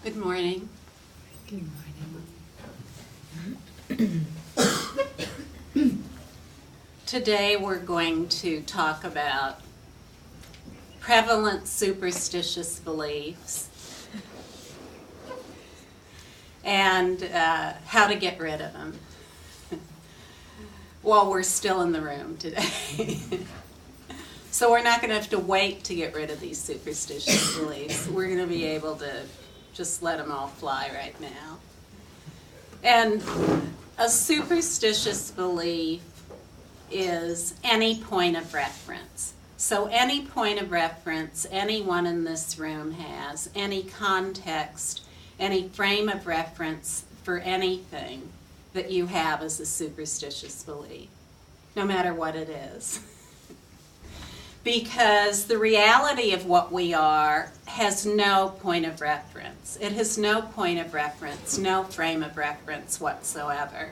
Good morning. Good morning. Today we're going to talk about prevalent superstitious beliefs and how to get rid of them while we're still in the room today. So we're not going to have to wait to get rid of these superstitious beliefs. We're going to be able to just let them all fly right now. And a superstitious belief is any point of reference. So any point of reference anyone in this room has, any context, any frame of reference for anything that you have as a superstitious belief, no matter what it is. Because the reality of what we are has no point of reference. It has no point of reference, no frame of reference whatsoever.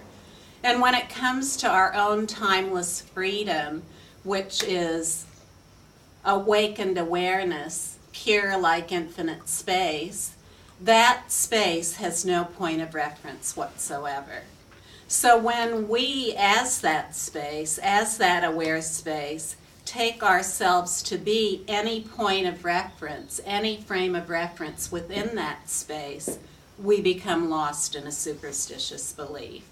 And when it comes to our own timeless freedom, which is awakened awareness, pure like infinite space, that space has no point of reference whatsoever. So when we, as that space, as that aware space, take ourselves to be any point of reference, any frame of reference within that space, we become lost in a superstitious belief.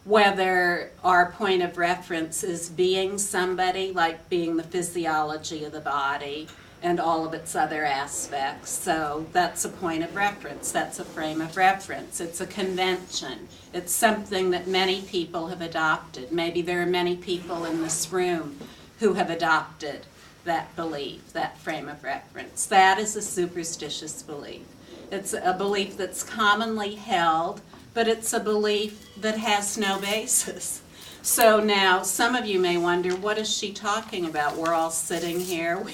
Whether our point of reference is being somebody, like being the physiology of the body and all of its other aspects. So that's a point of reference, that's a frame of reference, it's a convention, it's something that many people have adopted. Maybe there are many people in this room who have adopted that belief, that frame of reference. That is a superstitious belief. It's a belief that's commonly held, but it's a belief that has no basis. So now some of you may wonder, what is she talking about? We're all sitting here,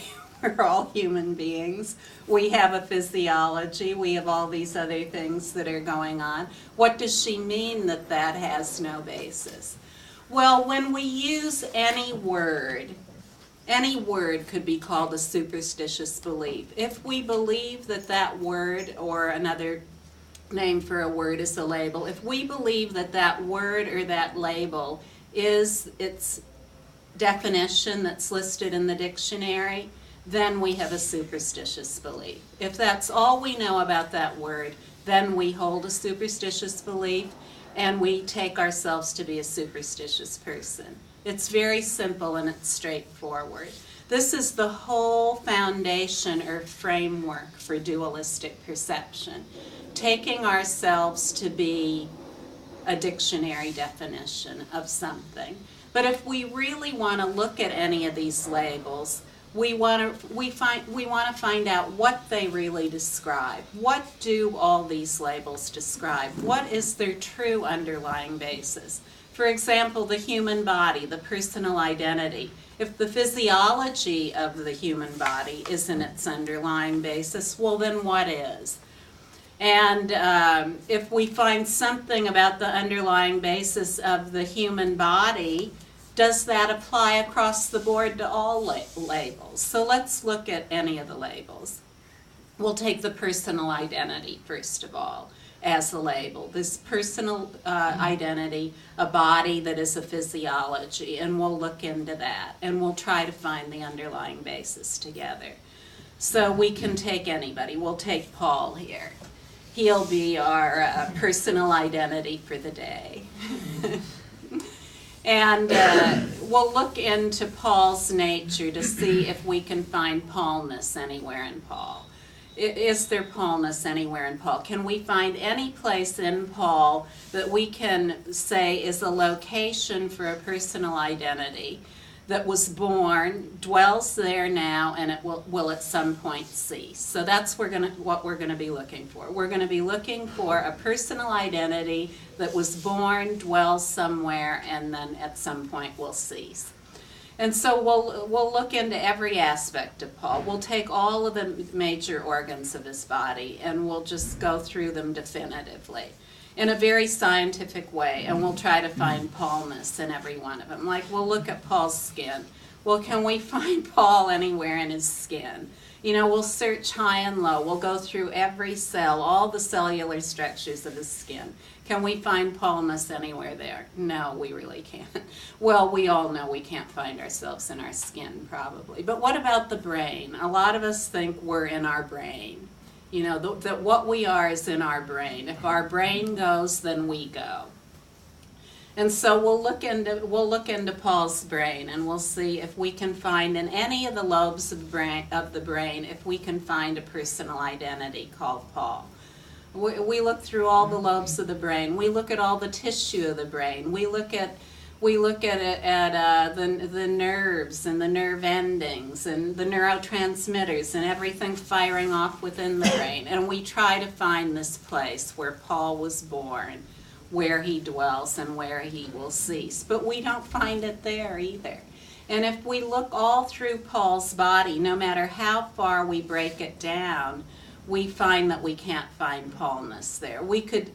we're all human beings, we have a physiology, we have all these other things that are going on. What does she mean that that has no basis? Well, when we use any word could be called a superstitious belief. If we believe that that word, or another name for a word is a label, if we believe that that word or that label is its definition that's listed in the dictionary, then we have a superstitious belief. If that's all we know about that word, then we hold a superstitious belief, and we take ourselves to be a superstitious person. It's very simple and it's straightforward. This is the whole foundation or framework for dualistic perception, taking ourselves to be a dictionary definition of something. But if we really want to look at any of these labels, we want to find out what they really describe. What do all these labels describe? What is their true underlying basis? For example, the human body, the personal identity. If the physiology of the human body isn't its underlying basis, well then what is? And if we find something about the underlying basis of the human body, does that apply across the board to all labels? So let's look at any of the labels. We'll take the personal identity, first of all, as a label. This personal identity, a body that is a physiology, and we'll look into that, and we'll try to find the underlying basis together. So we can take anybody. We'll take Paul here. He'll be our personal identity for the day. And we'll look into Paul's nature to see if we can find Paulness anywhere in Paul. Is there Paulness anywhere in Paul? Can we find any place in Paul that we can say is a location for a personal identity that was born, dwells there now, and it will at some point cease? So that's what we're going to be looking for. We're going to be looking for a personal identity that was born, dwells somewhere, and then at some point will cease. And so we'll look into every aspect of Paul. We'll take all of the major organs of his body, and we'll just go through them definitively in a very scientific way, and we'll try to find Paulness in every one of them. Like, we'll look at Paul's skin. Well, can we find Paul anywhere in his skin? You know, we'll search high and low. We'll go through every cell, all the cellular structures of the skin. Can we find Paulness anywhere there? No, we really can't. Well, we all know we can't find ourselves in our skin, probably. But what about the brain? A lot of us think we're in our brain. You know, that what we are is in our brain. If our brain goes, then we go. And so we'll look into Paul's brain, and we'll see if we can find in any of the lobes of the brain if we can find a personal identity called Paul. We look through all the lobes of the brain. We look at all the tissue of the brain. We look at the nerves and the nerve endings and the neurotransmitters and everything firing off within the brain. And we try to find this place where Paul was born, where he dwells and where he will cease. But we don't find it there either. And if we look all through Paul's body, no matter how far we break it down, we find that we can't find Paulness there. We could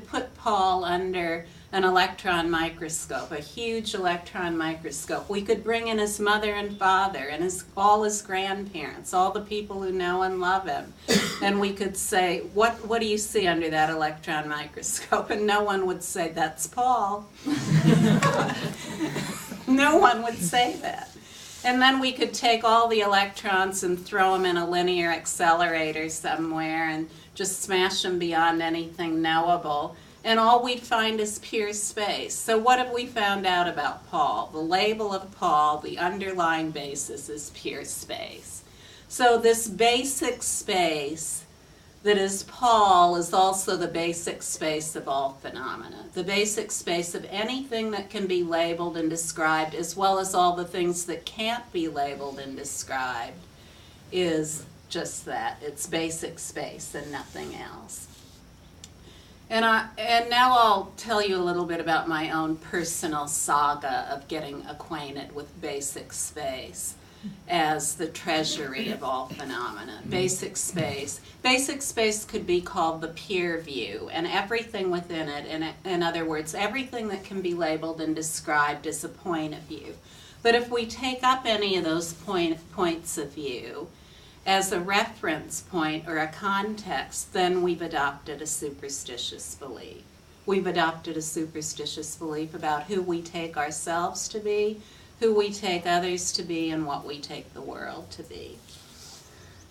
put Paul under an electron microscope, a huge electron microscope. We could bring in his mother and father and all his grandparents, all the people who know and love him. And we could say, what do you see under that electron microscope? And no one would say, that's Paul. No one would say that. And then we could take all the electrons and throw them in a linear accelerator somewhere and just smash them beyond anything knowable. And all we'd find is pure space. So what have we found out about Paul? The label of Paul, the underlying basis is pure space. So this basic space that is Paul is also the basic space of all phenomena, the basic space of anything that can be labeled and described, as well as all the things that can't be labeled and described, is just that. It's basic space and nothing else. And now I'll tell you a little bit about my own personal saga of getting acquainted with basic space as the treasury of all phenomena. Basic space. Basic space could be called the pure view, and everything within it, in other words, everything that can be labeled and described as a point of view. But if we take up any of those points of view as a reference point or a context, then we've adopted a superstitious belief. We've adopted a superstitious belief about who we take ourselves to be, who we take others to be, and what we take the world to be.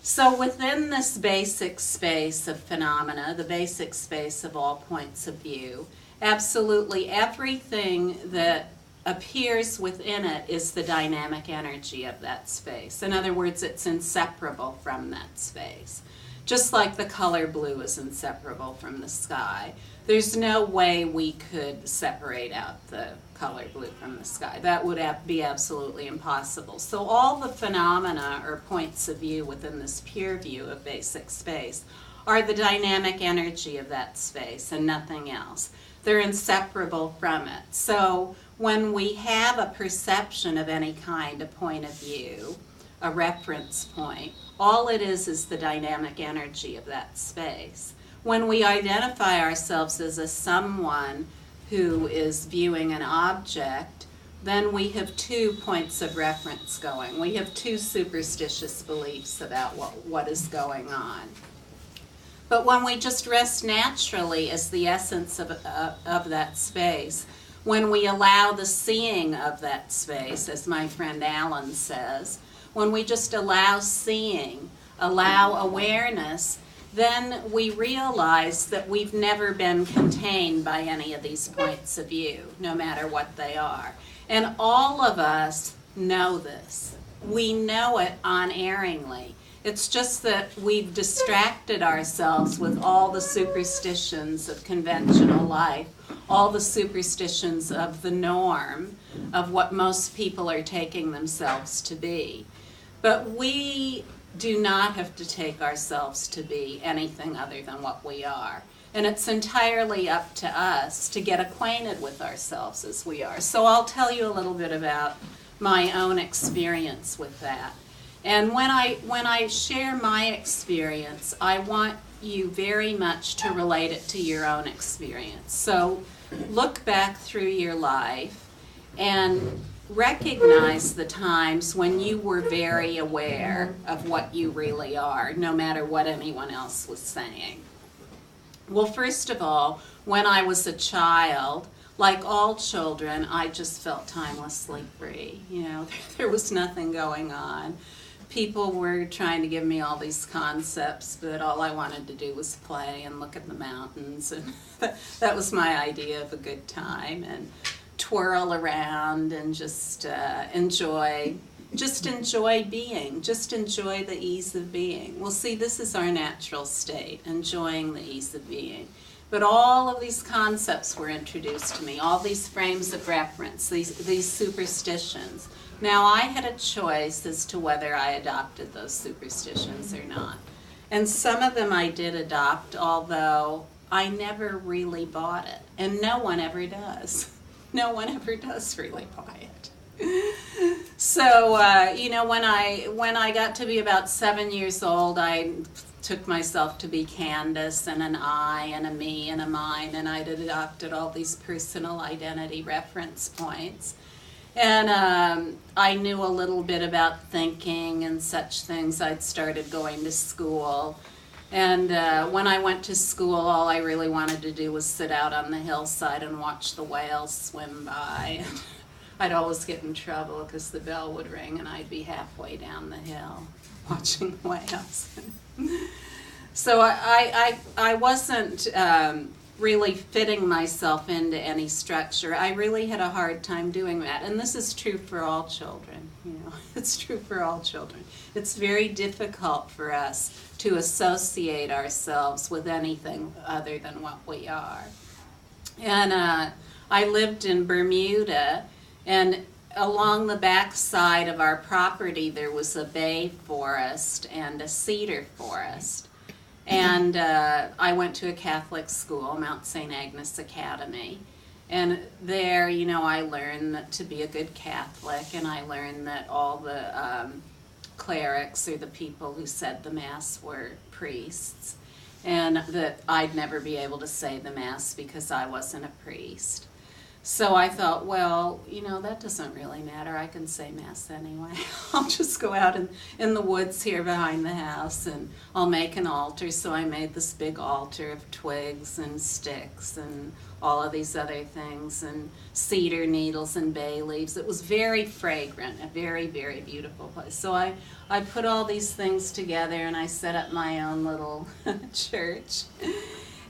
So within this basic space of phenomena, the basic space of all points of view, absolutely everything that appears within it is the dynamic energy of that space. In other words, it's inseparable from that space. Just like the color blue is inseparable from the sky. There's no way we could separate out the color blue from the sky. That would be absolutely impossible. So all the phenomena or points of view within this pure view of basic space are the dynamic energy of that space and nothing else. They're inseparable from it. So when we have a perception of any kind, a point of view, a reference point, all it is the dynamic energy of that space. When we identify ourselves as a someone who is viewing an object, then we have 2 points of reference going. We have 2 superstitious beliefs about what is going on. But when we just rest naturally as the essence of that space, when we allow the seeing of that space, as my friend Alan says, when we just allow seeing, allow awareness, then we realize that we've never been contained by any of these points of view, no matter what they are. And all of us know this. We know it unerringly. It's just that we've distracted ourselves with all the superstitions of conventional life, all the superstitions of the norm, of what most people are taking themselves to be. But we do not have to take ourselves to be anything other than what we are. And it's entirely up to us to get acquainted with ourselves as we are. So I'll tell you a little bit about my own experience with that. And when I share my experience, I want you very much to relate it to your own experience. So look back through your life and recognize the times when you were very aware of what you really are, no matter what anyone else was saying. Well, first of all, when I was a child, like all children, I just felt timelessly free. You know, there was nothing going on. People were trying to give me all these concepts, but all I wanted to do was play and look at the mountains, and that was my idea of a good time, and twirl around and just enjoy being, just enjoy the ease of being. Well, see, this is our natural state, enjoying the ease of being. But all of these concepts were introduced to me, all these frames of reference, these superstitions. Now, I had a choice as to whether I adopted those superstitions or not. And some of them I did adopt, although I never really bought it. And no one ever does. No one ever does really buy it. So, you know, when I got to be about 7 years old, I took myself to be Candace, and an I, and a me, and a mine, and I'd adopted all these personal identity reference points. And I knew a little bit about thinking and such things. I'd started going to school. And when I went to school, all I really wanted to do was sit out on the hillside and watch the whales swim by. I'd always get in trouble because the bell would ring and I'd be halfway down the hill watching the whales. So I wasn't really fitting myself into any structure. I really had a hard time doing that. And this is true for all children, you know. It's true for all children. It's very difficult for us to associate ourselves with anything other than what we are. And I lived in Bermuda, and along the back side of our property there was a bay forest and a cedar forest. And I went to a Catholic school, Mount St. Agnes Academy. And there, you know, I learned that to be a good Catholic, and I learned that all the clerics, or the people who said the Mass, were priests, and that I'd never be able to say the Mass because I wasn't a priest. So I thought, well, you know, that doesn't really matter. I can say Mass anyway. I'll just go out in the woods here behind the house, and I'll make an altar. So I made this big altar of twigs and sticks and all of these other things, and cedar needles and bay leaves. It was very fragrant, a very, very beautiful place. So I put all these things together, and I set up my own little church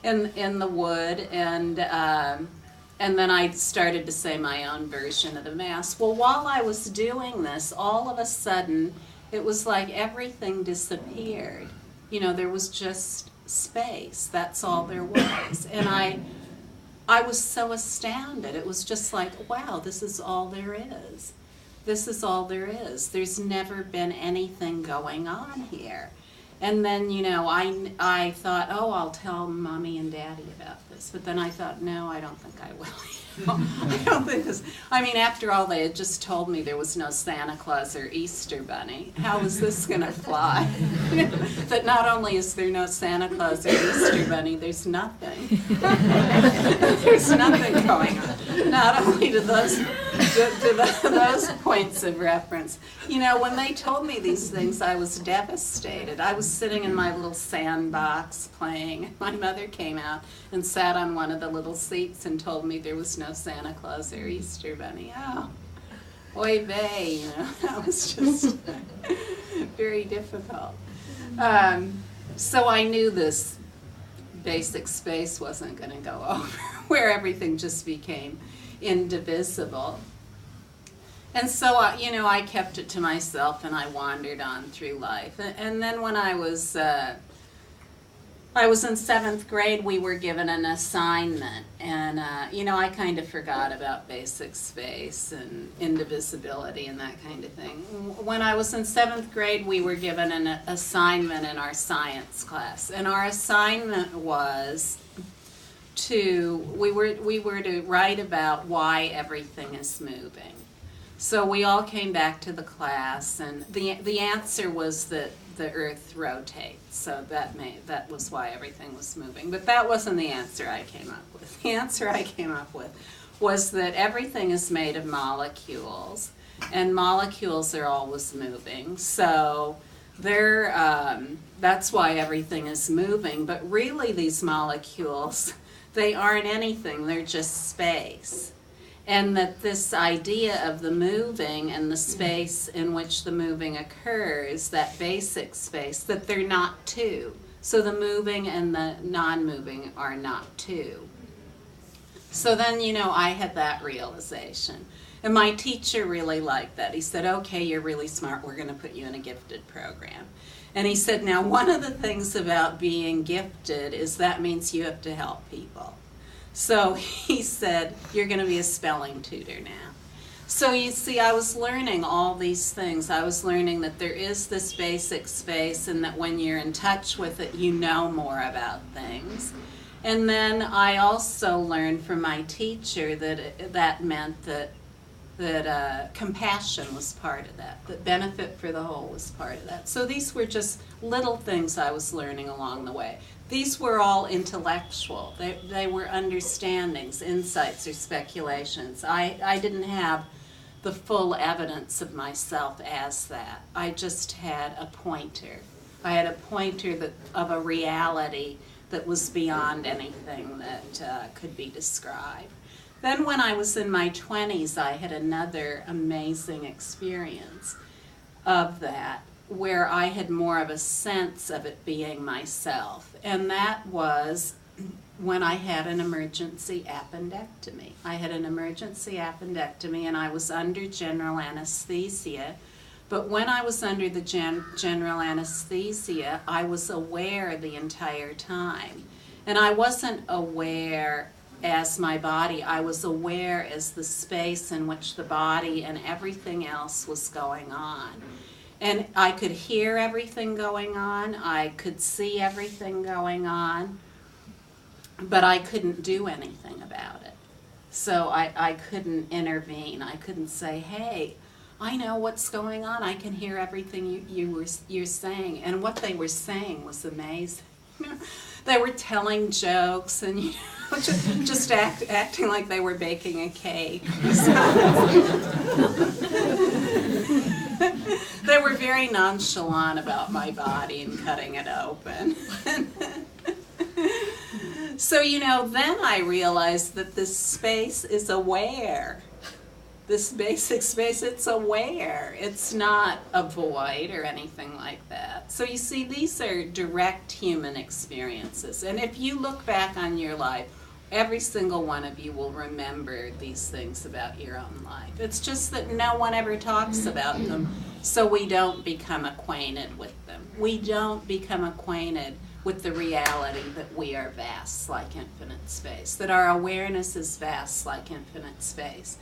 in the wood, and then I started to say my own version of the Mass. Well, while I was doing this, all of a sudden, it was like everything disappeared. You know, there was just space. That's all there was. And I was so astounded. It was just like, wow, this is all there is. This is all there is. There's never been anything going on here. And then, you know, I thought, oh, I'll tell Mommy and Daddy about this. But then I thought, no, I don't think I will. I don't think this. I mean, after all, they had just told me there was no Santa Claus or Easter Bunny. How is this going to fly? That not only is there no Santa Claus or Easter Bunny, there's nothing. There's nothing going on. Not only to those points of reference. You know, when they told me these things, I was devastated. I was sitting in my little sandbox playing. My mother came out and sat on one of the little seats and told me there was no Santa Claus or Easter Bunny. Oh, oy vey, you know, that was just very difficult. So I knew this basic space wasn't going to go over, where everything just became indivisible. And so, you know, I kept it to myself, and I wandered on through life. And then when I was in 7th grade, we were given an assignment. And, you know, I kind of forgot about basic space and indivisibility and that kind of thing. When I was in 7th grade, we were given an assignment in our science class. And our assignment was we were to write about why everything is moving. So we all came back to the class, and the answer was that the Earth rotates. So that was why everything was moving. But that wasn't the answer I came up with. The answer I came up with was that everything is made of molecules, and molecules are always moving. So that's why everything is moving. But really, these molecules, they aren't anything. They're just space. And that this idea of the moving and the space in which the moving occurs, that basic space, that they're not two. So the moving and the non-moving are not two. So then, I had that realization. And my teacher really liked that. He said, okay, you're really smart. We're going to put you in a gifted program. And he said, now, one of the things about being gifted is that means you have to help people. So he said, you're going to be a spelling tutor now. So you see, I was learning all these things. I was learning that there is this basic space, and that when you're in touch with it, you know more about things. And then I also learned from my teacher that meant that compassion was part of that benefit for the whole was part of that. So these were just little things I was learning along the way. These were all intellectual. They were understandings, insights, or speculations. I didn't have the full evidence of myself as that. I just had a pointer. I had a pointer of a reality that was beyond anything that could be described. Then when I was in my 20s, I had another amazing experience of that, where I had more of a sense of it being myself. And that was when I had an emergency appendectomy. I had an emergency appendectomy, and I was under general anesthesia. But when I was under the general anesthesia, I was aware the entire time. And I wasn't aware as my body, I was aware as the space in which the body and everything else was going on. And I could hear everything going on, I could see everything going on, but I couldn't do anything about it. So I couldn't intervene. I couldn't say, hey, I know what's going on. I can hear everything you're saying. And what they were saying was amazing. They were telling jokes and just acting like they were baking a cake. They were very nonchalant about my body and cutting it open. So, then I realized that this space is aware. This basic space, it's aware. It's not a void or anything like that. So you see, these are direct human experiences. And if you look back on your life, every single one of you will remember these things about your own life. It's just that no one ever talks about them, so we don't become acquainted with them. We don't become acquainted with the reality that we are vast like infinite space, that our awareness is vast like infinite space,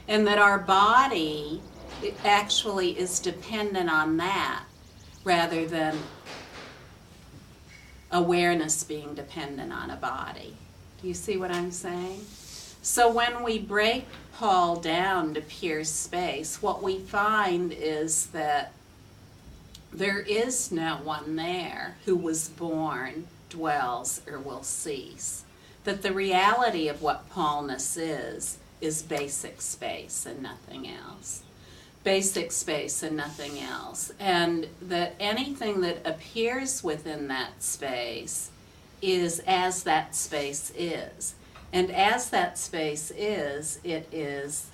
and that our body actually is dependent on that rather than awareness being dependent on a body. Do you see what I'm saying? So when we break Paul down to pure space, what we find is that there is no one there who was born, dwells, or will cease. That the reality of what Paulness is basic space and nothing else. Basic space and nothing else. And that anything that appears within that space is as that space is. And as that space is, it is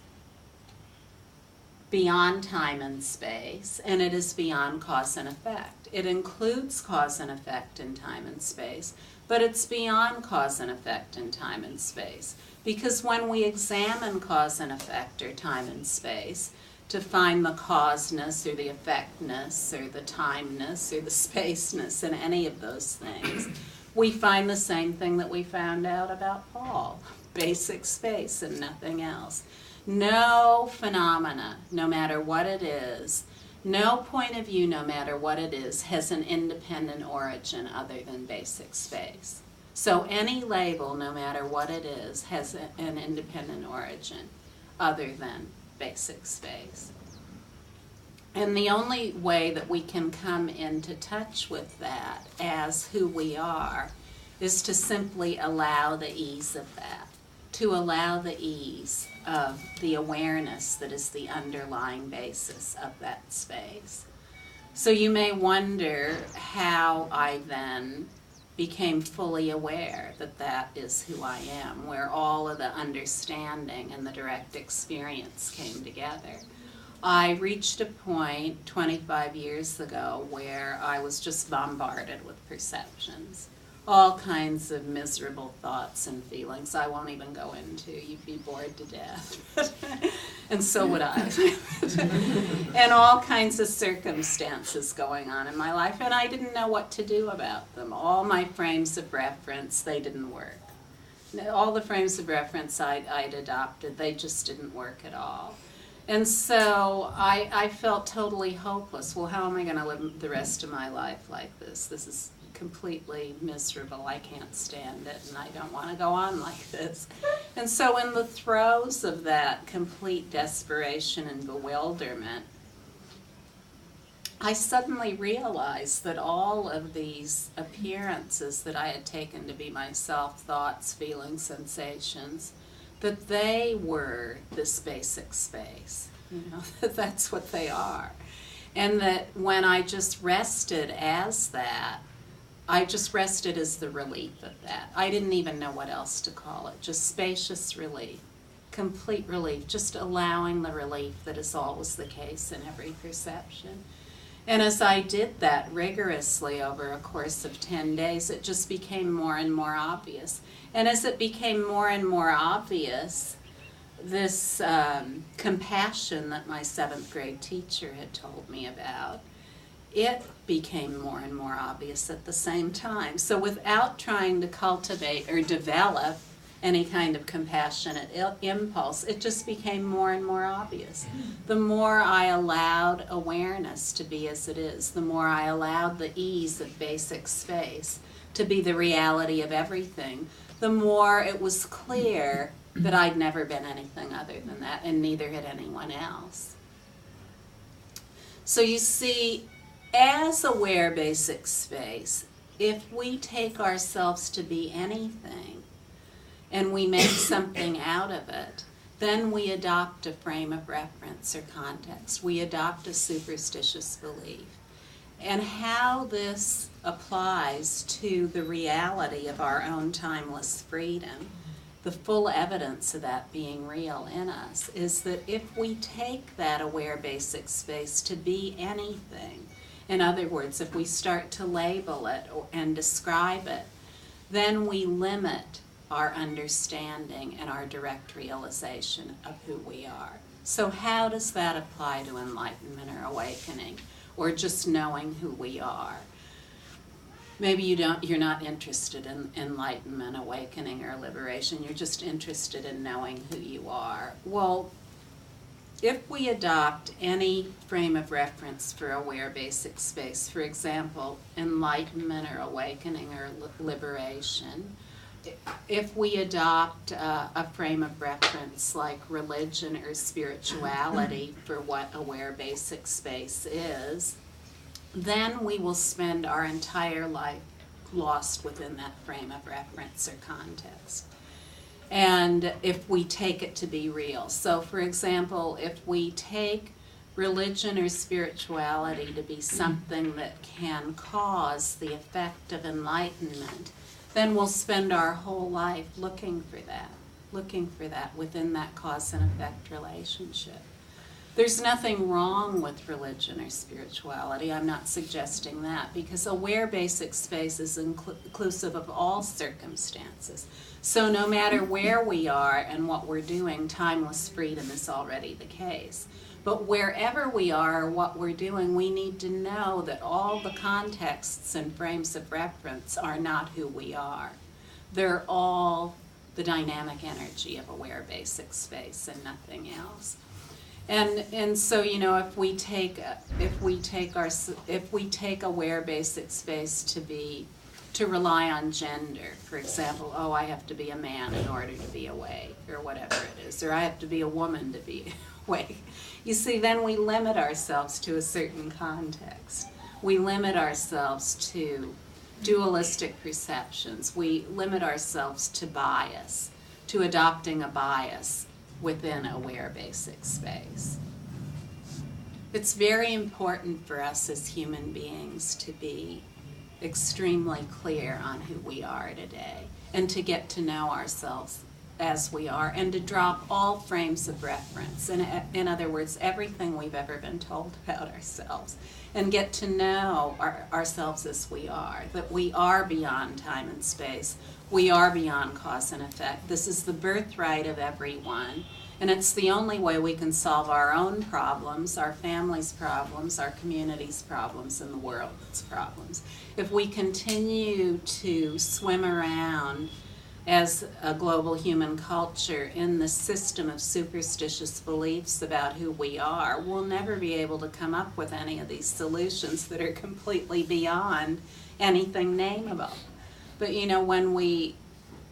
beyond time and space, and it is beyond cause and effect. It includes cause and effect in time and space, but it's beyond cause and effect in time and space. Because when we examine cause and effect or time and space to find the causeness or the effectness or the timeness or the spaceness in any of those things, we find the same thing that we found out about Paul, basic space and nothing else. No phenomena, no matter what it is, no point of view, no matter what it is, has an independent origin other than basic space. So any label, no matter what it is, has an independent origin other than basic space. And the only way that we can come into touch with that as who we are is to simply allow the ease of that, to allow the ease of the awareness that is the underlying basis of that space. So you may wonder how I then became fully aware that that is who I am, where all of the understanding and the direct experience came together. I reached a point 25 years ago where I was just bombarded with perceptions, all kinds of miserable thoughts and feelings I won't even go into. You'd be bored to death. And so would I. And all kinds of circumstances going on in my life, and I didn't know what to do about them. All my frames of reference, they didn't work. All the frames of reference I'd adopted, they just didn't work at all. And so I felt totally hopeless. Well, how am I going to live the rest of my life like this? This is completely miserable. I can't stand it, and I don't want to go on like this. And so in the throes of that complete desperation and bewilderment, I suddenly realized that all of these appearances that I had taken to be myself, thoughts, feelings, sensations, that they were this basic space. You know, that that's what they are. And that when I just rested as that, I just rested as the relief of that. I didn't even know what else to call it. Just spacious relief, complete relief, just allowing the relief that is always the case in every perception. And as I did that rigorously over a course of 10 days, it just became more and more obvious. And as it became more and more obvious, this compassion that my 7th grade teacher had told me about, it became more and more obvious at the same time. So without trying to cultivate or develop any kind of compassionate impulse, it just became more and more obvious. The more I allowed awareness to be as it is, the more I allowed the ease of basic space to be the reality of everything, the more it was clear that I'd never been anything other than that, and neither had anyone else. So you see, as aware basic space, if we take ourselves to be anything and we make something out of it, then we adopt a frame of reference or context. We adopt a superstitious belief. And how this applies to the reality of our own timeless freedom, the full evidence of that being real in us, is that if we take that aware basic space to be anything, in other words, if we start to label it and describe it, then we limit our understanding and our direct realization of who we are. So how does that apply to enlightenment or awakening, or just knowing who we are? Maybe you're not interested in enlightenment, awakening, or liberation. You're just interested in knowing who you are. Well, if we adopt any frame of reference for aware basic space, for example, enlightenment or awakening or liberation, if we adopt a frame of reference like religion or spirituality for what aware basic space is, then we will spend our entire life lost within that frame of reference or context. And if we take it to be real. So for example, if we take religion or spirituality to be something that can cause the effect of enlightenment, then we'll spend our whole life looking for that within that cause and effect relationship. There's nothing wrong with religion or spirituality. I'm not suggesting that, because aware basic space is inclusive of all circumstances. So no matter where we are and what we're doing, timeless freedom is already the case. But wherever we are or what we're doing, we need to know that all the contexts and frames of reference are not who we are. They're all the dynamic energy of aware basic space and nothing else. And so, you know, if we take aware basic space to rely on gender, for example, oh, I have to be a man in order to be awake, or whatever it is, or I have to be a woman to be awake. You see, then we limit ourselves to a certain context. We limit ourselves to dualistic perceptions. We limit ourselves to bias. to adopting a bias within aware basic space. It's very important for us as human beings to be extremely clear on who we are today and to get to know ourselves as we are and to drop all frames of reference. In other words, everything we've ever been told about ourselves and get to know ourselves as we are, that we are beyond time and space. We are beyond cause and effect. This is the birthright of everyone. And it's the only way we can solve our own problems, our family's problems, our community's problems, and the world's problems. If we continue to swim around as a global human culture in the system of superstitious beliefs about who we are, we'll never be able to come up with any of these solutions that are completely beyond anything nameable. But you know, when we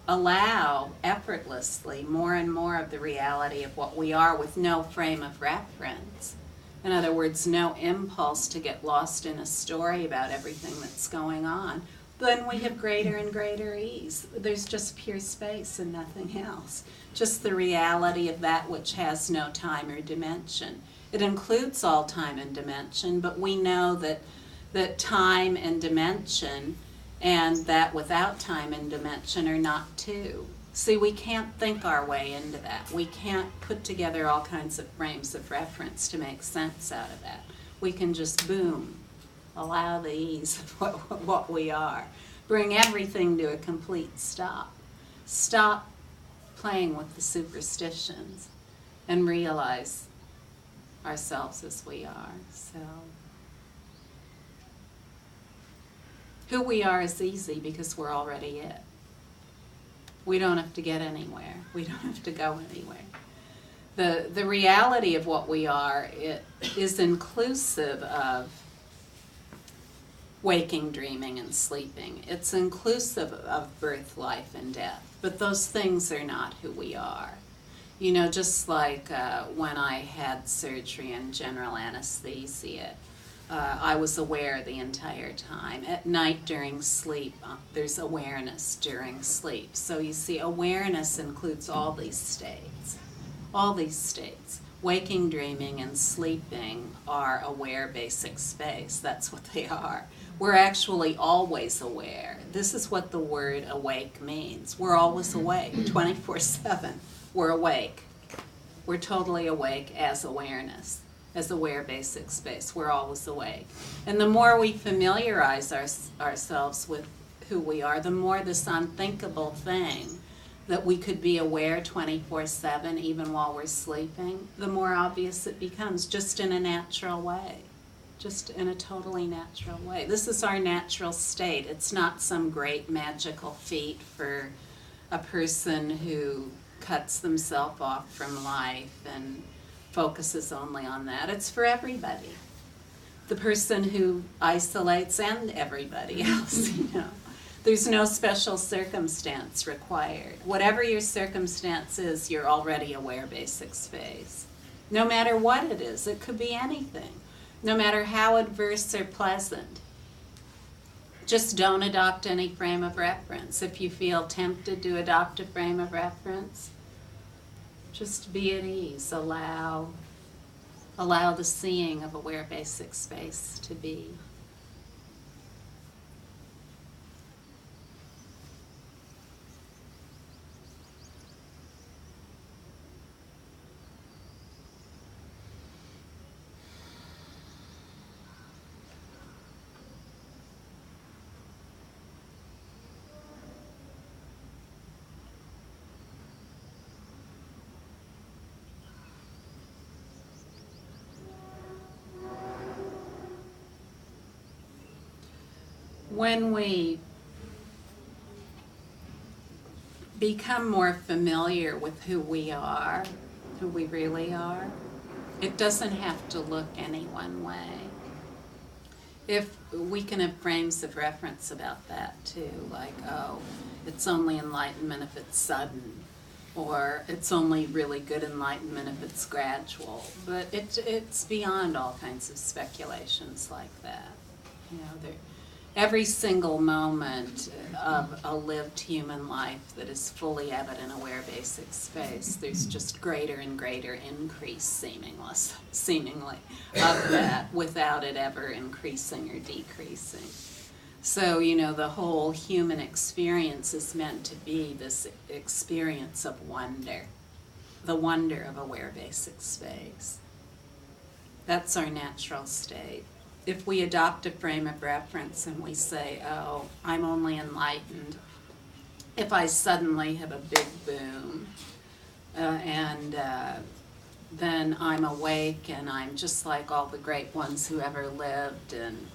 allow effortlessly more and more of the reality of what we are with no frame of reference, in other words, no impulse to get lost in a story about everything that's going on, then we have greater and greater ease. There's just pure space and nothing else. Just the reality of that which has no time or dimension. It includes all time and dimension, but we know that time and dimension and that without time and dimension are not two. See, we can't think our way into that. We can't put together all kinds of frames of reference to make sense out of that. We can just, boom, allow the ease of what we are. Bring everything to a complete stop. Stop playing with the superstitions and realize ourselves as we are. So, who we are is easy because we're already it. We don't have to get anywhere. We don't have to go anywhere. The reality of what we are is inclusive of waking, dreaming, and sleeping. It's inclusive of birth, life, and death. But those things are not who we are. You know, just like when I had surgery and general anesthesia, I was aware the entire time. At night during sleep, there's awareness during sleep. So you see, awareness includes all these states. All these states. Waking, dreaming, and sleeping are aware basic space. That's what they are. We're actually always aware. This is what the word awake means. We're always awake, 24/7. We're awake. We're totally awake as awareness. As aware basic space, we're always awake. And the more we familiarize ourselves with who we are, the more this unthinkable thing that we could be aware 24/7 even while we're sleeping, the more obvious it becomes, just in a natural way. Just in a totally natural way. This is our natural state. It's not some great magical feat for a person who cuts themselves off from life and focuses only on that. It's for everybody. The person who isolates and everybody else, you know. There's no special circumstance required. Whatever your circumstance is, you're already aware basic space. No matter what it is, it could be anything. No matter how adverse or pleasant. Just don't adopt any frame of reference. If you feel tempted to adopt a frame of reference, just be at ease. Allow the seeing of aware basic space to be. When we become more familiar with who we are, who we really are, it doesn't have to look any one way. If we can have frames of reference about that too, like, oh, it's only enlightenment if it's sudden, or it's only really good enlightenment if it's gradual. But it's beyond all kinds of speculations like that. You know, every single moment of a lived human life that is fully evident aware basic space, there's just greater and greater increase seemingly of that without it ever increasing or decreasing. So, you know, the whole human experience is meant to be this experience of wonder, the wonder of aware basic space. That's our natural state. If we adopt a frame of reference and we say, oh, I'm only enlightened if I suddenly have a big boom, then I'm awake and I'm just like all the great ones who ever lived, and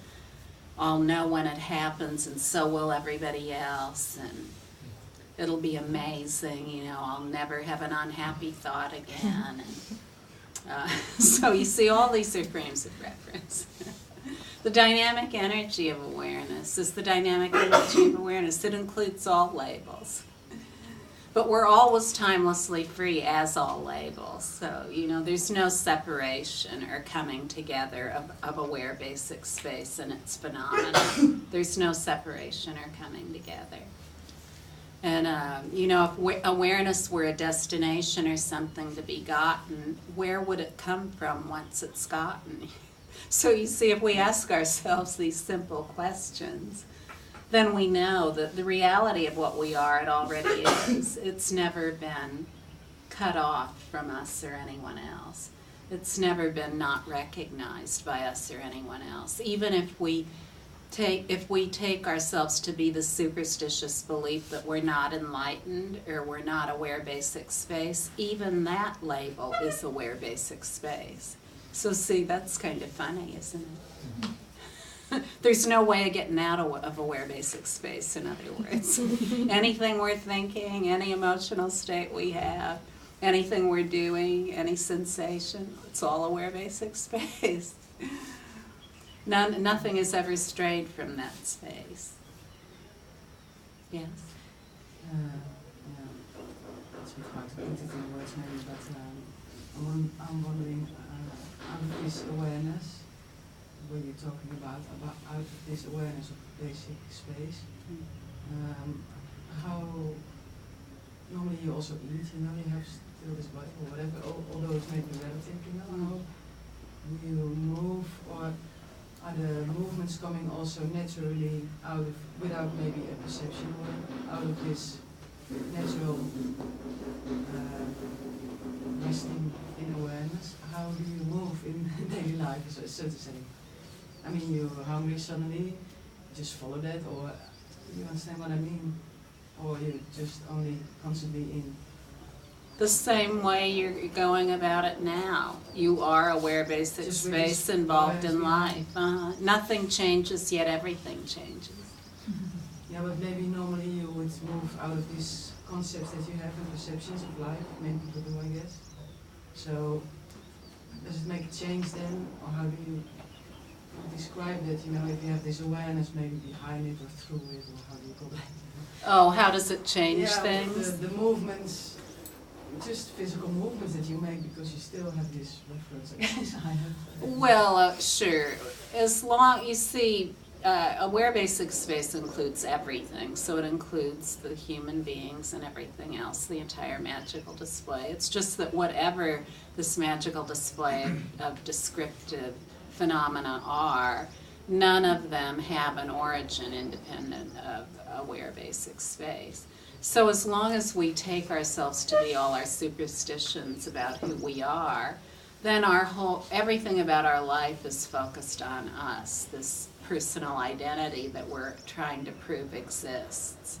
I'll know when it happens and so will everybody else, and it'll be amazing, you know, I'll never have an unhappy thought again. And, so you see, all these are frames of reference. The dynamic energy of awareness is the dynamic energy of awareness. It includes all labels. But we're always timelessly free as all labels. So, you know, there's no separation or coming together of aware basic space and its phenomena. There's no separation or coming together. And, you know, if awareness were a destination or something to be gotten, where would it come from once it's gotten? So you see, if we ask ourselves these simple questions, then we know that the reality of what we are, it already is. It's never been cut off from us or anyone else. It's never been not recognized by us or anyone else. Even if we take ourselves to be the superstitious belief that we're not enlightened or we're not aware basic space, even that label is aware basic space. So see, that's kind of funny, isn't it? There's no way of getting out of aware basic space, in other words. Anything we're thinking, any emotional state we have, anything we're doing, any sensation, it's all aware basic space. Nothing is ever strayed from that space. Yes? It's a bit hard to put it in words maybe, but I'm wondering, out of this awareness, what you're talking about out of this awareness of basic space, how normally you also eat, you know, you have still this body or whatever, although it's maybe relative, you know, how do you move, or are the movements coming also naturally out of, without maybe a perception, or out of this natural resting in awareness? How do you move in daily life, so to say? I mean, you're hungry suddenly, just follow that, or you understand what I mean? Or you just only constantly in? The same way you're going about it now. You are aware basic Just space really involved in awareness, life. Nothing changes, yet everything changes. Yeah, but maybe normally you would move out of these concepts that you have and perceptions of life. Many people do, I guess. So, does it make a change then, or how do you describe that? You know, if you have this awareness maybe behind it or through it, or how do you call that? Oh, how does it change Yeah, things? the movements, just physical movements that you make, because you still have this reference. I guess I have. Well, sure. As long, you see, aware basic space includes everything. So it includes the human beings and everything else, the entire magical display. It's just that whatever this magical display of descriptive phenomena are, none of them have an origin independent of aware basic space. So as long as we take ourselves to be all our superstitions about who we are, then everything about our life is focused on us, this personal identity that we're trying to prove exists.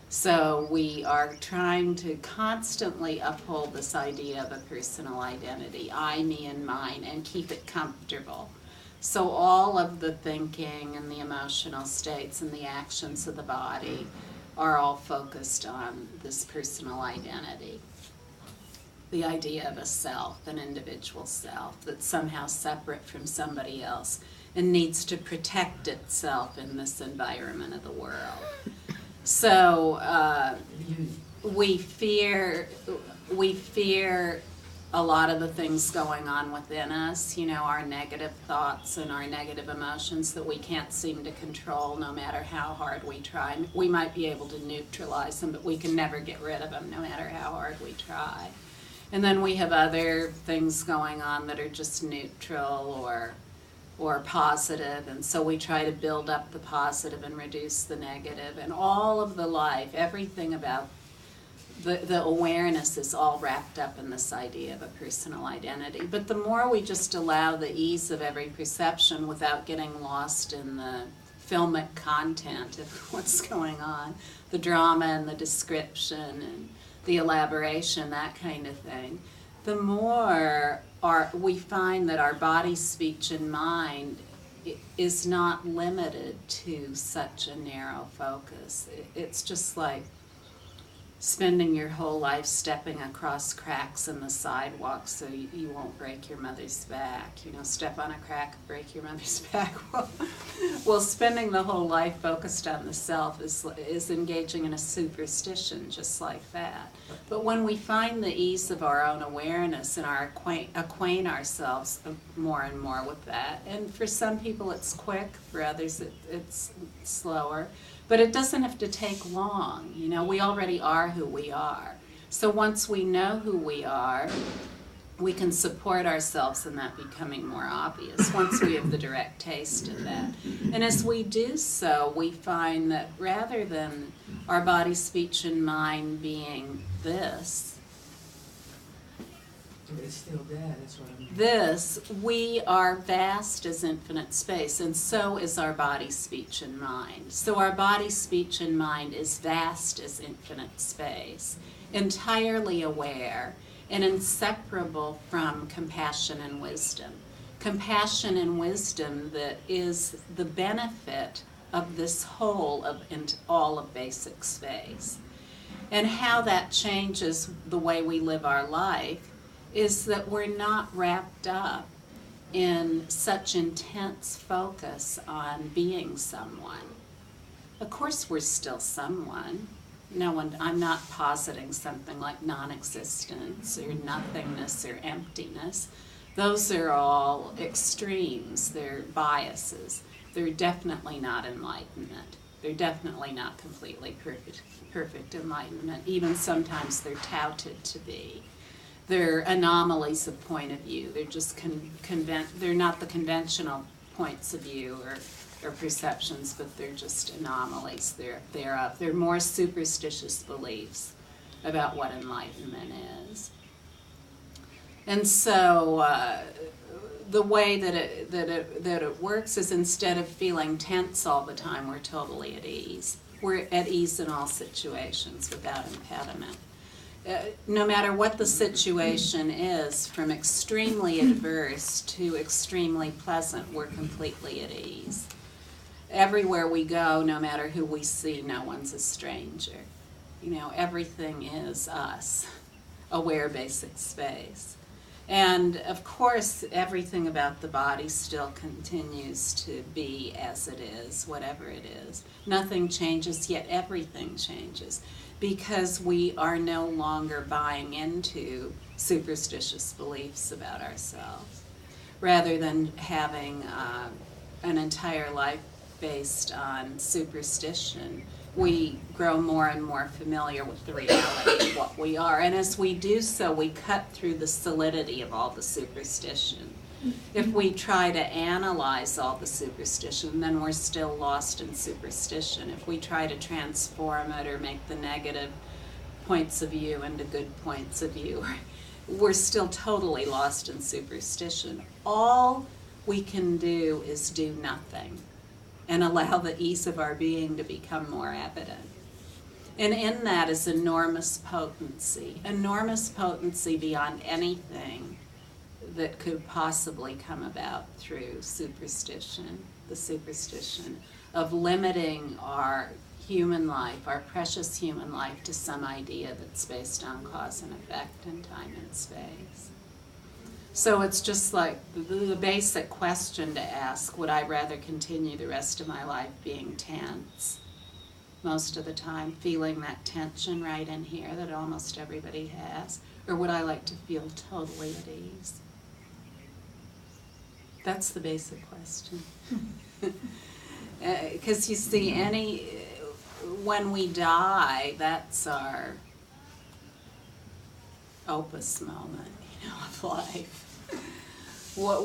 So we are trying to constantly uphold this idea of a personal identity, I, me, and mine, and keep it comfortable. So all of the thinking and the emotional states and the actions of the body are all focused on this personal identity. The idea of a self, an individual self, that's somehow separate from somebody else and needs to protect itself in this environment of the world. So we fear a lot of the things going on within us, our negative thoughts and our negative emotions that we can't seem to control no matter how hard we try. We might be able to neutralize them, but we can never get rid of them no matter how hard we try. And then we have other things going on that are just neutral or positive, and so we try to build up the positive and reduce the negative. And all of the life, everything about the awareness is all wrapped up in this idea of a personal identity. But the more we just allow the ease of every perception without getting lost in the filmic content of what's going on, the drama and the description and the elaboration, that kind of thing, the more we find that our body, speech, and mind is not limited to such a narrow focus. It's just like spending your whole life stepping across cracks in the sidewalk so you won't break your mother's back. Step on a crack, break your mother's back. Well, spending the whole life focused on the self is engaging in a superstition just like that. But when we find the ease of our own awareness and acquaint ourselves more and more with that, and for some people it's quick, for others it's slower, but it doesn't have to take long. We already are who we are. So once we know who we are, we can support ourselves in that becoming more obvious once we have the direct taste of that. And as we do so, we find that rather than our body, speech, and mind being this, it's still there, that's what I mean. This, we are vast as infinite space, and so is our body, speech, and mind. So our body, speech, and mind is vast as infinite space, entirely aware, and inseparable from compassion and wisdom. Compassion and wisdom that is the benefit of this whole of all of basic space. And how that changes the way we live our life is that we're not wrapped up in such intense focus on being someone. Of course we're still someone. I'm not positing something like non-existence or nothingness or emptiness. Those are all extremes, they're biases. They're definitely not enlightenment. They're definitely not completely perfect enlightenment. Even sometimes they're touted to be. They're anomalies of point of view. They're just they're not the conventional points of view or perceptions, but they're just anomalies. They're more superstitious beliefs about what enlightenment is. And so the way that it works is, instead of feeling tense all the time, we're totally at ease. We're at ease in all situations without impediment. No matter what the situation is, from extremely adverse to extremely pleasant, we're completely at ease. Everywhere we go, no matter who we see, no one's a stranger. Everything is us, aware basic space. And of course, everything about the body still continues to be as it is, whatever it is. Nothing changes, yet everything changes, because we are no longer buying into superstitious beliefs about ourselves. Rather than having an entire life based on superstition, we grow more and more familiar with the reality of what we are. And as we do so, we cut through the solidity of all the superstition. If we try to analyze all the superstition, then we're still lost in superstition. If we try to transform it or make the negative points of view into good points of view, we're still totally lost in superstition. All we can do is do nothing and allow the ease of our being to become more evident. And in that is enormous potency beyond anything that could possibly come about through superstition, the superstition of limiting our human life, our precious human life, to some idea that's based on cause and effect in time and space. So it's just like the basic question to ask: would I rather continue the rest of my life being tense most of the time, feeling that tension right in here that almost everybody has? Or would I like to feel totally at ease? That's the basic question. Because you see, when we die, that's our opus moment, of life.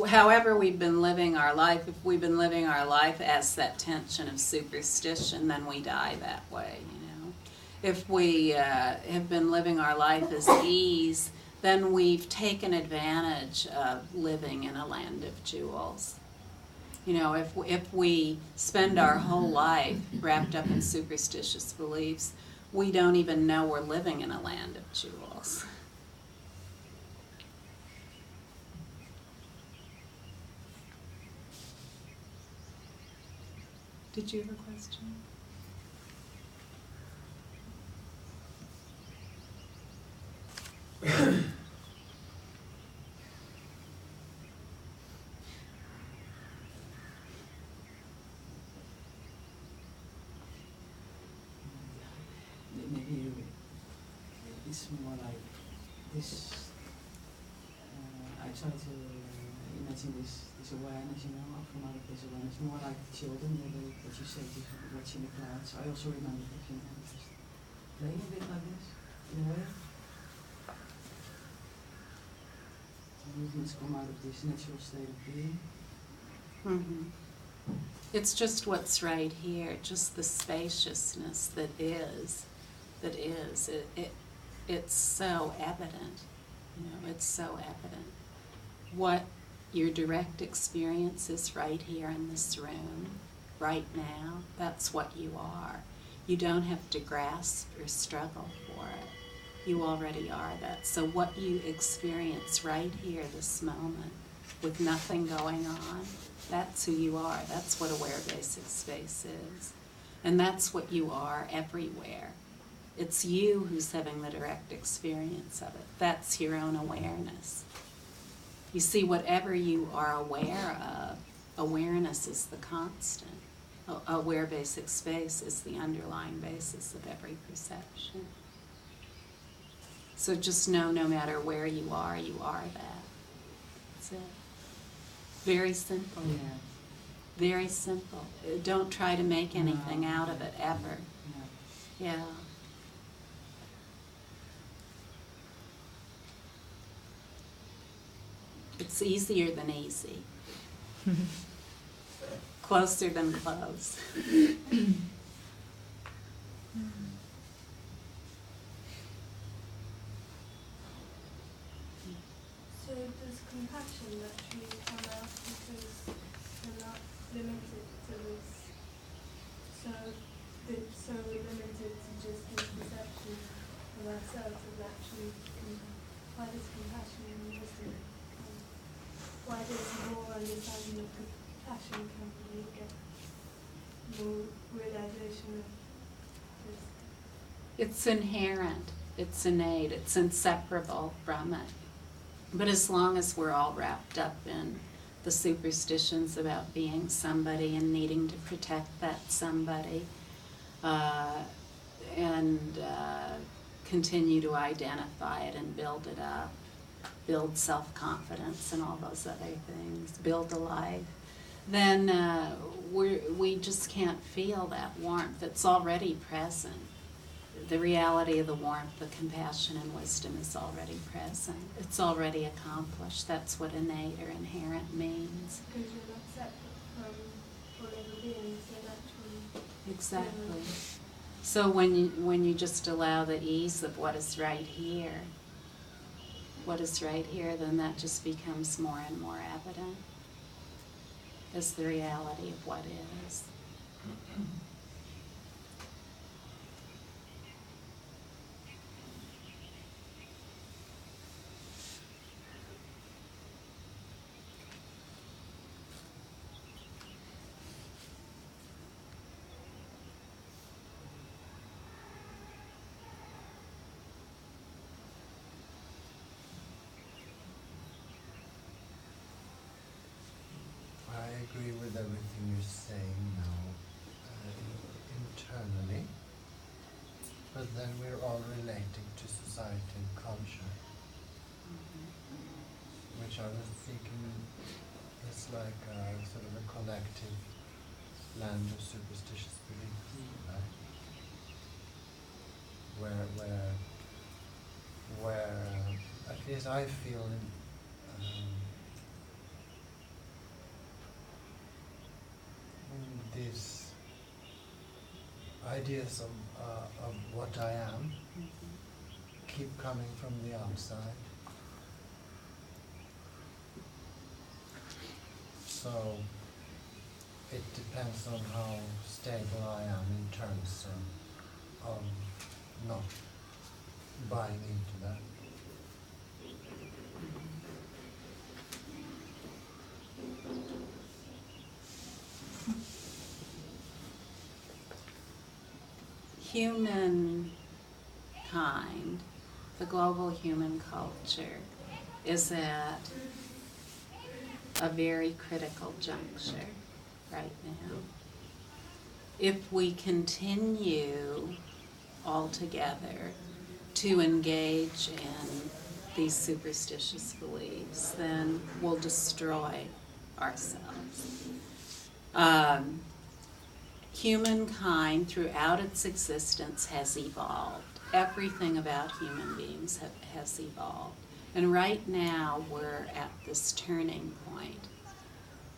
However we've been living our life, if we've been living our life as that tension of superstition, then we die that way, If we have been living our life as ease, then we've taken advantage of living in a land of jewels. If we spend our whole life wrapped up in superstitious beliefs, we don't even know we're living in a land of jewels. Did you have a question? Maybe it's more like this. I try to imagine this awareness, come out of this awareness, more like the children, what you say, watching the clouds. I also remember looking at just playing a bit like this, in a way. The movements come out of this natural state of being. Mm-hmm. It's just what's right here, just the spaciousness that is. It's so evident, it's so evident. What your direct experience is right here in this room, right now, that's what you are. You don't have to grasp or struggle for it. You already are that. So what you experience right here, this moment, with nothing going on, that's who you are. That's what Aware Basic Space is. And that's what you are everywhere. It's you who's having the direct experience of it. That's your own awareness. You see, whatever you are aware of, awareness is the constant. Aware Basic Space is the underlying basis of every perception. So just know, no matter where you are that. That's it. Very simple. Yeah. Very simple. Don't try to make anything out of it, ever. Yeah. It's easier than easy. Closer than close. So does compassion actually come out because we're not limited to this? So limited to just this perception of ourselves is actually, why does compassion and wisdom, why does more understanding of compassion come when you get more realization of this? It's inherent, it's innate, it's inseparable from it. But as long as we're all wrapped up in the superstitions about being somebody and needing to protect that somebody, and continue to identify it and build it up, build self-confidence and all those other things, build a life, then we just can't feel that warmth. It's already present. The reality of the warmth, the compassion and wisdom is already present. It's already accomplished. That's what innate or inherent means. Because you're not separate from whatever being, so naturally. Exactly. So when you just allow the ease of what is right here, then that just becomes more and more evident as the reality of what is. I agree with everything you're saying now internally, but then we're all relating to society and culture. which I was thinking is like sort of a collective land of superstitious beliefs, right? Where at least I feel these ideas of what I am keep coming from the outside. So it depends on how stable I am in terms of not buying into that. Humankind, the global human culture, is at a very critical juncture right now. If we continue altogether to engage in these superstitious beliefs, then we'll destroy ourselves. Humankind throughout its existence has evolved. Everything about human beings has evolved. And right now we're at this turning point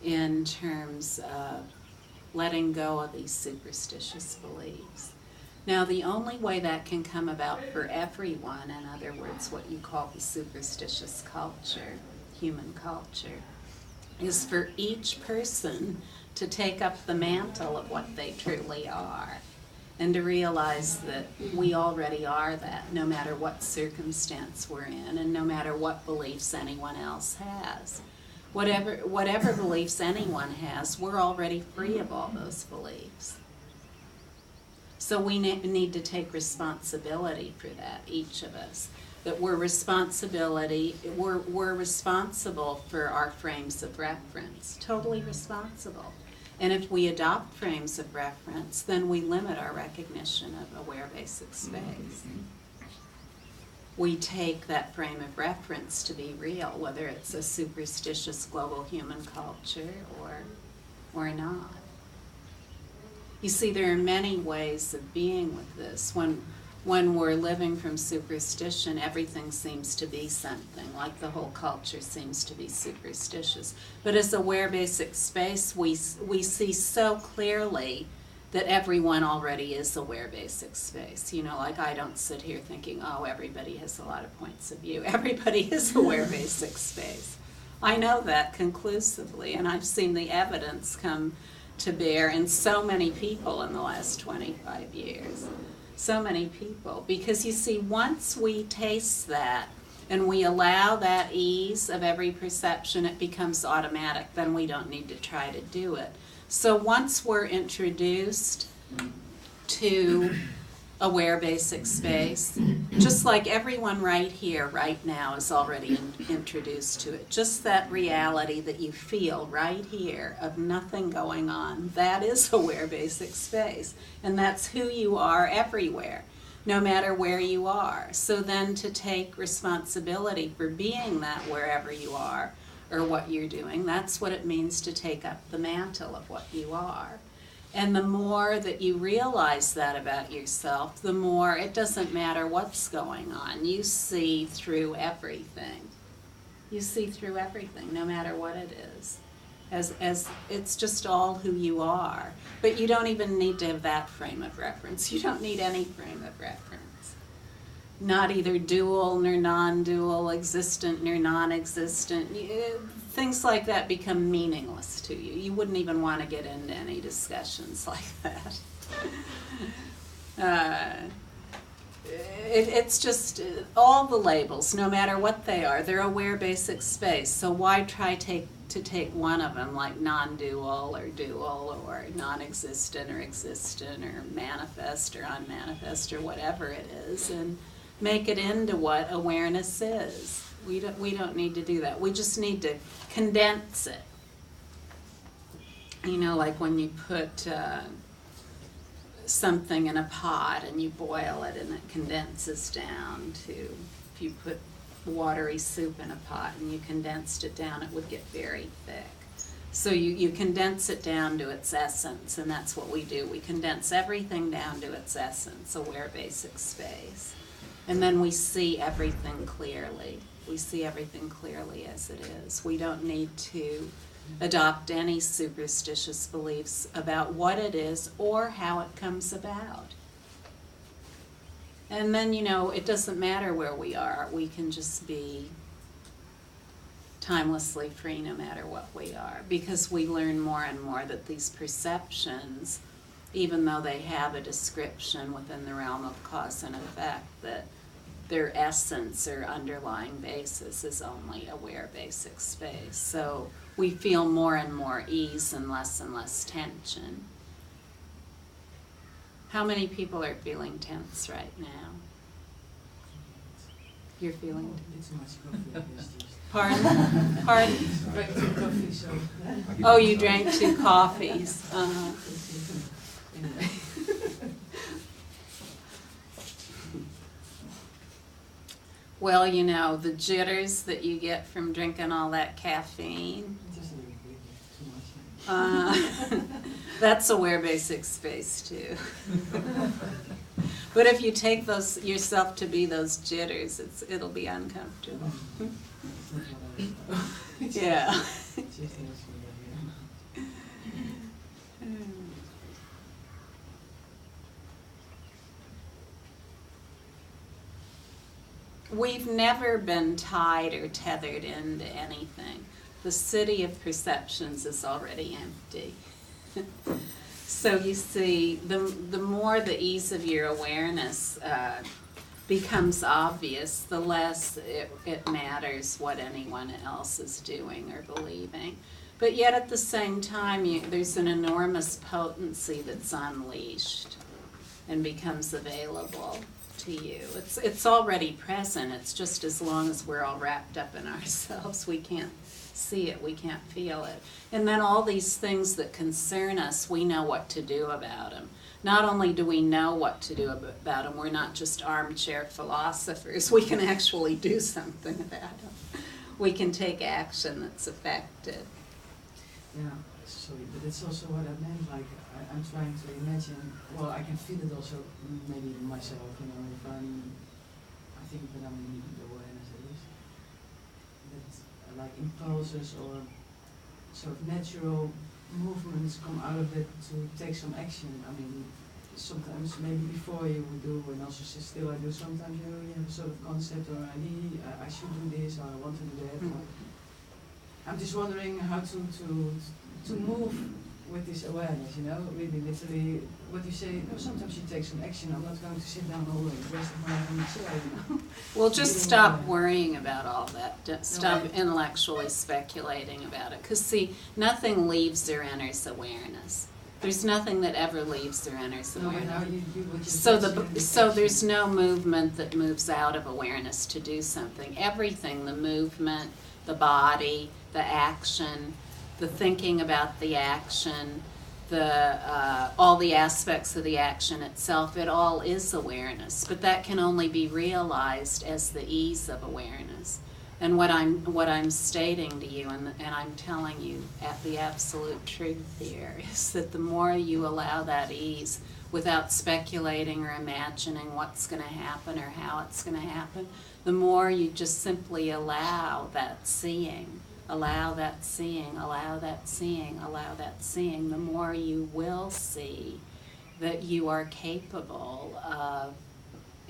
in terms of letting go of these superstitious beliefs. Now, the only way that can come about for everyone, in other words, what you call the superstitious culture, human culture, is for each person to take up the mantle of what they truly are and to realize that we already are that, no matter what circumstance we're in and no matter what beliefs anyone else has. Whatever beliefs anyone has, we're already free of all those beliefs. So we need to take responsibility for that, each of us. That we're responsible for our frames of reference, totally responsible. And if we adopt frames of reference, then we limit our recognition of aware basic space. We take that frame of reference to be real, whether it's a superstitious global human culture or not. You see, there are many ways of being with this. When we're living from superstition, everything seems to be something, like the whole culture seems to be superstitious. But as aware basic space, we see so clearly that everyone already is aware basic space. You know, like I don't sit here thinking, oh, everybody has a lot of points of view. Everybody is aware basic space. I know that conclusively, and I've seen the evidence come to bear in so many people in the last 25 years. So many people. Because you see, once we taste that and we allow that ease of every perception, it becomes automatic. Then we don't need to try to do it. So once we're introduced to aware basic space, just like everyone right here, right now, is already introduced to it, just that reality that you feel right here of nothing going on, that is aware basic space. And that's who you are everywhere, no matter where you are. So then to take responsibility for being that wherever you are or what you're doing, that's what it means to take up the mantle of what you are. And the more that you realize that about yourself, the more it doesn't matter what's going on. You see through everything. You see through everything, no matter what it is. As it's just all who you are. But you don't even need to have that frame of reference. You don't need any frame of reference. Not either dual nor non-dual, existent nor non-existent. Things like that become meaningless to you. You wouldn't even want to get into any discussions like that. It's just all the labels, no matter what they are, they're aware basic space. So why try to take one of them, like non-dual or dual or non-existent or existent or manifest or unmanifest or whatever it is, and make it into what awareness is. We don't need to do that. We just need to condense it. You know, like when you put something in a pot and you boil it and it condenses down to, if you put watery soup in a pot and you condensed it down, it would get very thick. So you condense it down to its essence, and that's what we do. We condense everything down to its essence, aware basic space. And then we see everything clearly. We see everything clearly as it is. We don't need to adopt any superstitious beliefs about what it is or how it comes about. And then, it doesn't matter where we are. We can just be timelessly free no matter what we are, because we learn more and more that these perceptions, even though they have a description within the realm of cause and effect, that their essence or underlying basis is only aware basic space. So we feel more and more ease and less tension. How many people are feeling tense right now? You're feeling It's too much coffee. It's just Pardon? Pardon? drank 2 coffees, so. Oh, you drank 2 coffees. Anyway. Well, the jitters that you get from drinking all that caffeine, Just a little bit, too much. that's aware basic space too. But if you take yourself to be those jitters, it'll be uncomfortable. Yeah. Just else for that, yeah. We've never been tied or tethered into anything. The city of perceptions is already empty. So you see, the more the ease of your awareness becomes obvious, the less it matters what anyone else is doing or believing. But yet at the same time, there's an enormous potency that's unleashed and becomes available to you. It's already present. It's just as long as we're all wrapped up in ourselves, we can't see it, we can't feel it. And then all these things that concern us, we know what to do about them. Not only do we know what to do about them, we're not just armchair philosophers. We can actually do something about them. We can take action that's effective. Yeah, sorry, but it's also what I meant, like, I'm trying to imagine, well, I can feel it also, maybe myself, if I think that I'm in the awareness at least, that like impulses or sort of natural movements come out of it to take some action. I mean, sometimes maybe before you would do, and also still I do, sometimes you have a sort of concept or idea, I should do this, or I want to do that. Mm-hmm. I'm just wondering how to move with this awareness, really literally what you say, no, sometimes you take some action. I'm not going to sit down all the rest of my life in the chair, Well, just stop worrying about all that. Stop intellectually speculating about it. Because, see, nothing leaves or enters awareness. There's nothing that ever leaves or enters No, but awareness. now you what you So said, so there's no movement that moves out of awareness to do something. Everything, the movement, the body, the action, the thinking about the action, all the aspects of the action itself, it all is awareness. But that can only be realized as the ease of awareness. And what I'm stating to you, and I'm telling you the absolute truth here, is that the more you allow that ease without speculating or imagining what's going to happen or how it's going to happen, the more you just simply allow that seeing, allow that seeing, allow that seeing, allow that seeing, the more you will see that you are capable of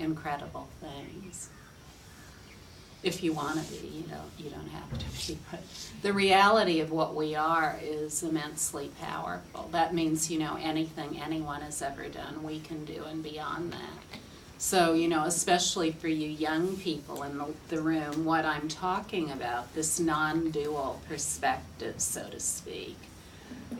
incredible things. If you want to be, you don't have to be. But the reality of what we are is immensely powerful. That means, anything anyone has ever done, we can do and beyond that. So, especially for you young people in the room, what I'm talking about, this non-dual perspective, so to speak,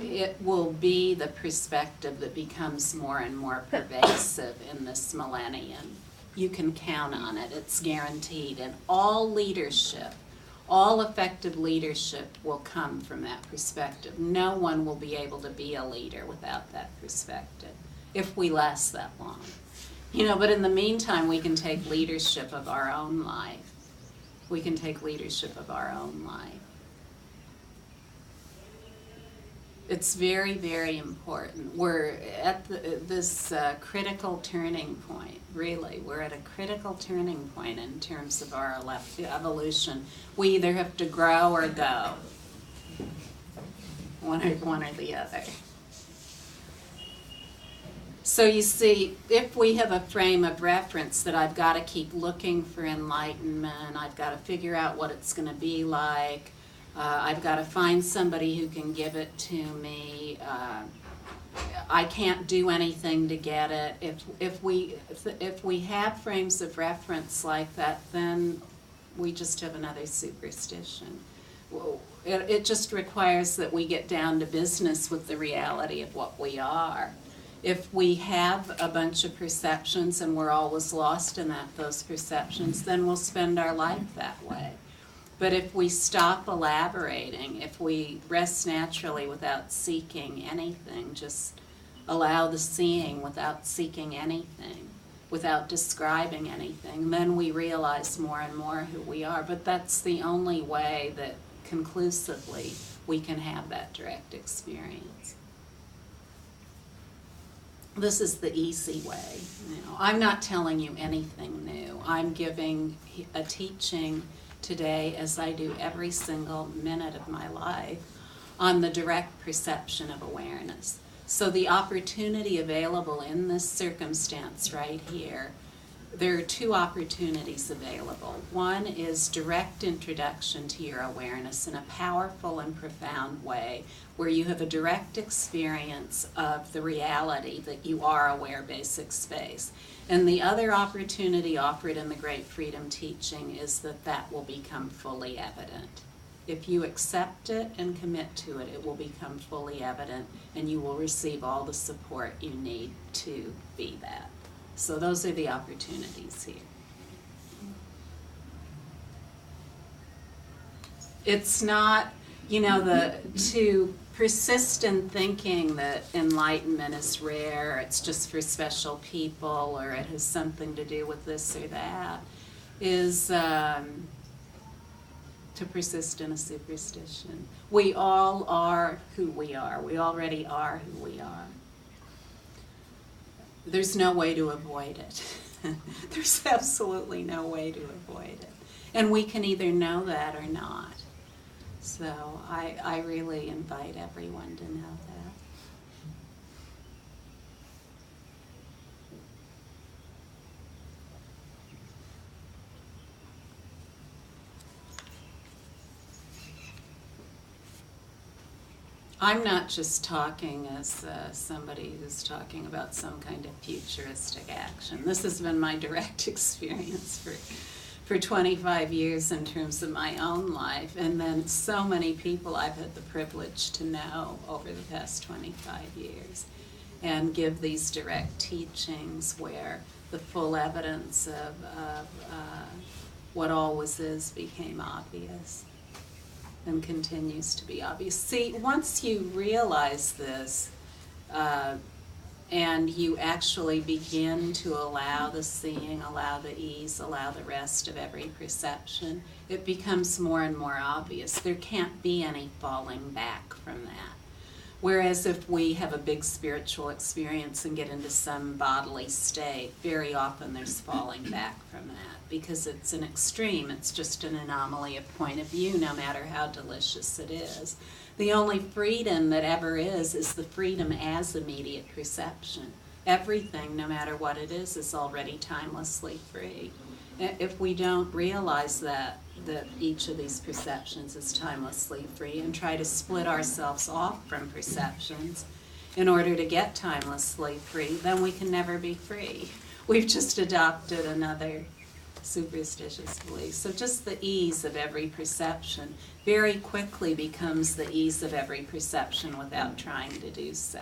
it will be the perspective that becomes more and more pervasive in this millennium. You can count on it. It's guaranteed. And all leadership, all effective leadership will come from that perspective. No one will be able to be a leader without that perspective, if we last that long. But in the meantime, we can take leadership of our own life. we can take leadership of our own life. It's very, very important. We're at this critical turning point, really. We're at a critical turning point in terms of our evolution. We either have to grow or go, one or the other. So you see, if we have a frame of reference that I've got to keep looking for enlightenment, I've got to figure out what it's going to be like, I've got to find somebody who can give it to me, I can't do anything to get it. If we have frames of reference like that, then we just have another superstition. It just requires that we get down to business with the reality of what we are. If we have a bunch of perceptions and we're always lost in those perceptions, then we'll spend our life that way. But if we stop elaborating, if we rest naturally without seeking anything, just allow the seeing without seeking anything, without describing anything, then we realize more and more who we are. But that's the only way that conclusively we can have that direct experience. This is the easy way. I'm not telling you anything new. I'm giving a teaching today, as I do every single minute of my life, on the direct perception of awareness. So the opportunity available in this circumstance right here, there are two opportunities available. One is direct introduction to your awareness in a powerful and profound way, where you have a direct experience of the reality that you are aware basic space. And the other opportunity offered in the Great Freedom Teaching is that will become fully evident. If you accept it and commit to it, it will become fully evident, and you will receive all the support you need to be that. So those are the opportunities here. It's not, to persist in thinking that enlightenment is rare, it's just for special people, or it has something to do with this or that, is to persist in a superstition. We all are who we are. We already are who we are. There's no way to avoid it. There's absolutely no way to avoid it. And we can either know that or not. So I really invite everyone to know that. I'm not just talking as somebody who's talking about some kind of futuristic action. This has been my direct experience for 25 years in terms of my own life, and then so many people I've had the privilege to know over the past 25 years, and give these direct teachings where the full evidence of what always is became obvious and continues to be obvious. See, once you realize this, and you actually begin to allow the seeing, allow the ease, allow the rest of every perception, it becomes more and more obvious. There can't be any falling back from that. Whereas if we have a big spiritual experience and get into some bodily state, very often there's falling back from that because it's an extreme. It's just an anomaly of point of view, no matter how delicious it is. The only freedom that ever is the freedom as immediate perception. Everything, no matter what it is already timelessly free. If we don't realize that each of these perceptions is timelessly free and try to split ourselves off from perceptions in order to get timelessly free, then we can never be free. We've just adopted another superstitious belief. So just the ease of every perception very quickly becomes the ease of every perception without trying to do so.